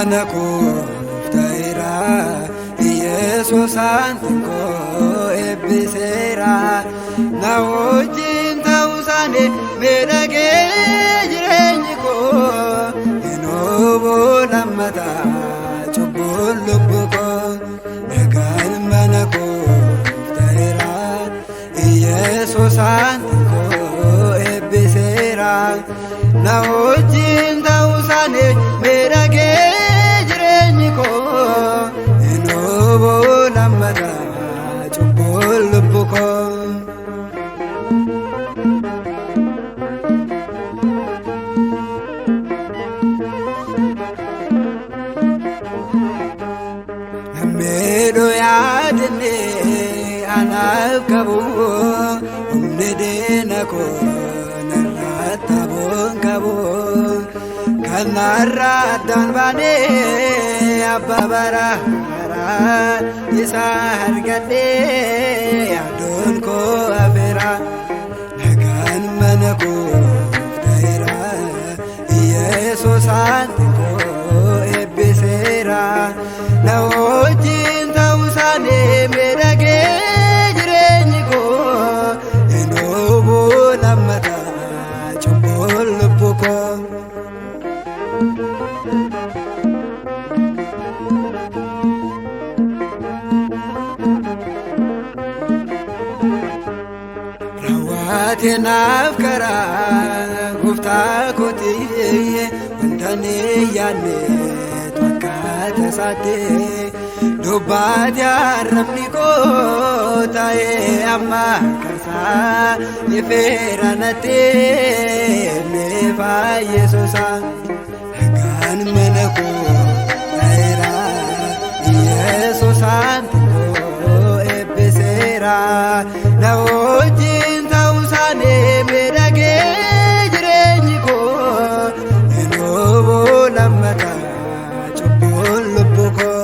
mana koof ta'eera Yesuus antinkoo eebbiseera na wajjin ta'uusaanii miidhagee jireenyi koo hin oboo lammataa cubbuun lubbuu koo nagaan mana koof ta'eera Yesuus antinkoo eebbiseera na wajjin ta'uusaanii miidhagee jireenyi koo hin oboo lammataa cubbuun lubbuu koo. Nammeedho yaadne anaaf qabu humni diina koo narratti aboon qabu kanarraa addaan baanee abbaa baraa isa argadhee yaadoon koo afeera nagaan mana koof ta'eera Yesuus antinkoo eebbiseera na wajjin ta'uusaanii miidhagee jireenyi koo hin oboo lammataa cubbuun lubbuu koo. Raawwatee naaf karaa gooftaa kootii wanta ni yaadne fakkaata isaatti dubbaate arrabni koo ta'ee amma karsaa ifeera natti neefaa Yesuusa nagaan mana koo ta'eera Yesuus antinkoo eebbiseera na wajjin ta'uusaanii miidhagee jireenyi koo hin oboo lammataa cubbuun lubbuu koo.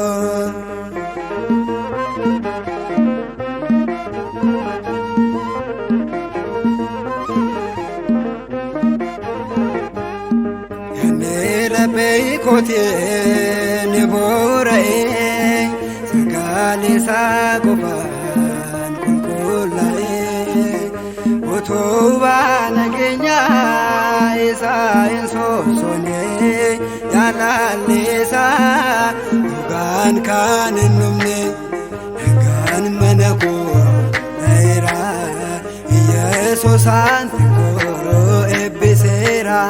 Beekootee ni boora'ee sagalee isaa qofaan qulqullaa'ee utubaa nageenyaa isaa hin soosonee jaalalli isaa dhugaan kan hin dhumne nagaan mana koo ta'eera Yesuus antinkoo eebbiseera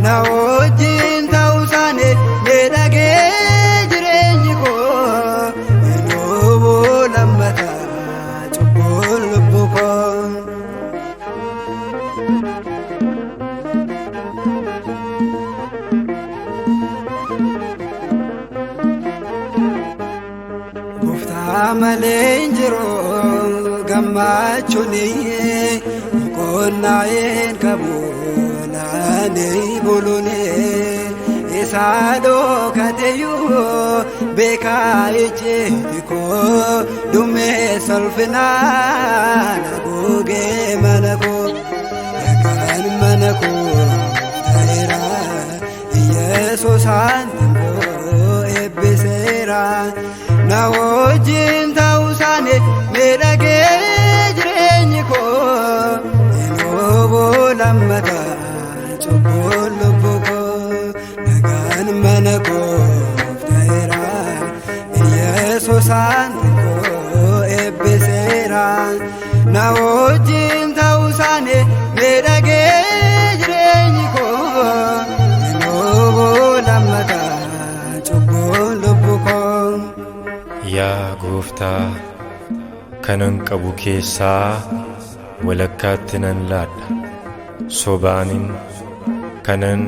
na wajjin ta'uusaanii miidhagee jireenyi koo hin oboo lammataa cubbuun lubbuu koo. Gooftaa malee hin jiru gammachuun boqonnaa hin qabu. Naanii buluunee isaa dhookateyyuu beekaa ijjeeti koo dhumee salphinaan haguugee mana koo nagaan mana koo ta'eera Yesuus antinkoo eebbiseera na wajjin ta'uusaanii miidhagee jireenyi koo hin oboo lammataa cubbuun lubbuu koo nagaan mana koof ta'eera Yesuus antinkoo eebbiseera na wajjin ta'uusaanii miidhagee jireenyi koo hin oboo lammataa cubbuun lubbuu koo. Yaa Gooftaa kanan qabu keessaa walakkaatti nan laadha sobaanin kanan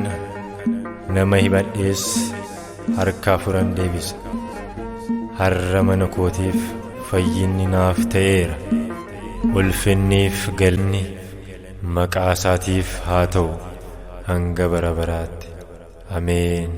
nama hibadhees harkaa furan deebisa har'a mana kootiif fayyinni naaf ta'eera ulfinniif galni maqaa isaatiif haa ta'u hanga bara baraatti ameen.